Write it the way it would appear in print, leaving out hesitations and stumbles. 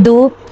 2